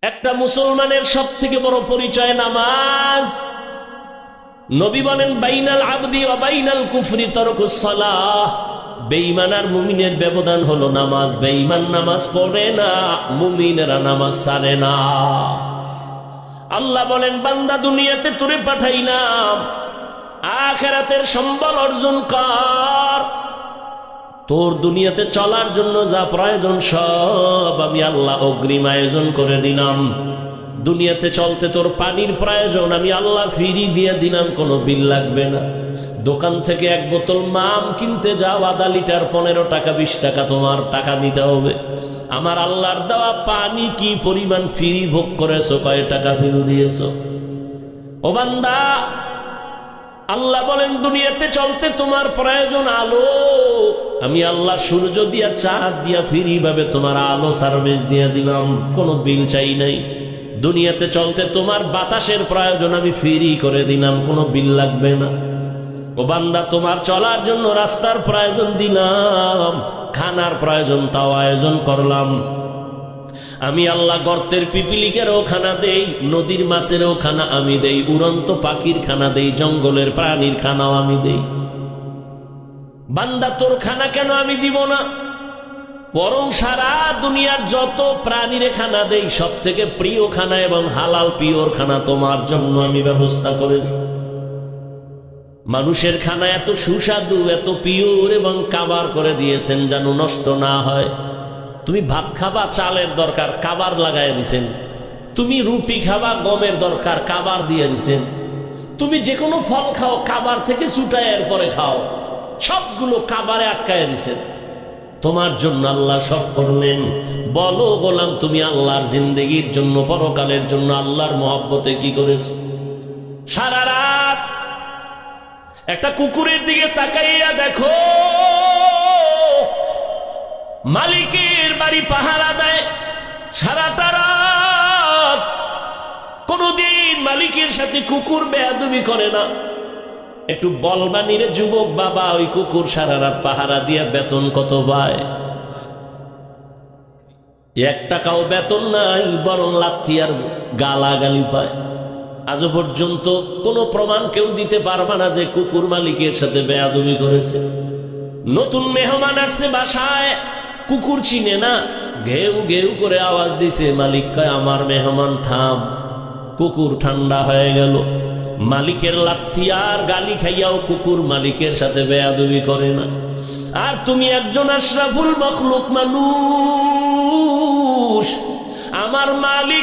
একটা মুসলমানের সবথেকে বড় পরিচয় নামাজ। নবী বলেন বাইনাল আবদি ওয়া বাইনাল কুফরি তারকুস সালাহ। বেঈমান আর মুমিনের ব্যবধান হলো নামাজ। বেঈমান নামাজ পড়ে না, মুমিনেরা নামাজ ছাড়ে না। আল্লাহ বলেন বান্দা দুনিয়াতে তোরে পাঠাইলাম, আখিরাতের সম্বল অর্জন কর। তোর দুনিয়াতে চলার জন্য যা প্রয়োজন সব আমি আল্লাহ অগ্রিম আয়োজন করে দিলাম। দুনিয়াতে চলতে তোর পানির প্রয়োজন, আমি আল্লাহ ফ্রি দিয়ে দিলাম, কোনো বিল লাগবে না। দোকান থেকে এক বোতল মাম কিনতে যাও, আধা লিটার 15 টাকা 20 টাকা তোমার টাকা দিতে হবে। আমার আল্লাহর দেওয়া পানি কি পরিমাণ ফ্রি ভোগ করেছো, কয় টাকা বিল দিয়েছো? ও বান্দা, আল্লাহ বলেন দুনিয়াতে চলতে তোমার প্রয়োজন আলো, আমি আল্লাহ সূর্য দিয়া চাঁদ দিয়া ফ্রি ভাবে তোমার আলো সার্ভিস দিয়ে দিলাম, কোনো বিল চাই নাই। দুনিয়াতে চলতে তোমার বাতাসের প্রয়োজন, আমি ফ্রি করে দিলাম, কোনো বিল লাগবে না। ও বান্দা, তোমার চলার জন্য রাস্তার প্রয়োজন দিলাম, খানার প্রয়োজন তাও আয়োজন করলাম। আমি আল্লাহ গর্তের পিপিলিকেরও খানা দেই, নদীর মাছেরও খানা আমি দেই, উড়ন্ত পাখির খানা দেই, জঙ্গলের প্রাণীর খানাও আমি দেই। বান্দা, তোর খানা কেন আমি দিব না? বরং সারা দুনিয়ার যত প্রাণীর খানা দেই, সব থেকে প্রিয় খানা এবং হালাল পিওর খানা তোমার জন্য আমি ব্যবস্থা করেছি। মানুষের খানা এত সুস্বাদু, এত পিওর এবং কাবার করে দিয়েছেন যেন নষ্ট না হয়। তুমি ভাত খাবা, চালের দরকার, কাবার লাগাই দিছেন। তুমি রুটি খাবা, গমের দরকার, কাবার দিয়ে দিছেন। তুমি যে কোনো ফল খাও, কাবার থেকে ছুটায় এরপরে খাও, সবগুলো কাবারে আটকায় দিছেন। তোমার জন্য আল্লাহ সব করলেন। বলো গোলাম, তুমি আল্লাহর জিন্দেগির জন্য, পরকালের জন্য আল্লাহর মহব্বতে কি করেছ? সারা রাত একটা কুকুরের দিকে তাকাইয়া দেখো, মালিকের বাড়ি পাহারা দেয় সারাটা রাত, কোনদিন মালিকের সাথে কুকুর বেয়াদবি করে না। একটু বলবানি রে যুবক বাবা, ওই কুকুর সারা রাত পাহারা দিয়ে বেতন কত পায়? 1 টাকাও বেতন নাই, বরং লাথি আর গালাগালি পায়। আজও পর্যন্ত কোনো প্রমাণ কেউ দিতে পারবে না যে কুকুর মালিকের সাথে বেয়াদবি করেছে। নতুন মেহমান আসছে বাসায়, কুকুর চিনে না, ঘেউ ঘেউ করে আওয়াজ দিছে, মালিক কয় আমার মেহমান থাম। কুকুর ঠান্ডা হয়ে গেল। মালিকের লাথি আর গালি খাইয়াও কুকুর মালিকের সাথে বেয়াদবি করে না। আর তুমি একজন আশরাফুল মখলুক মানুষ, আমার মালিক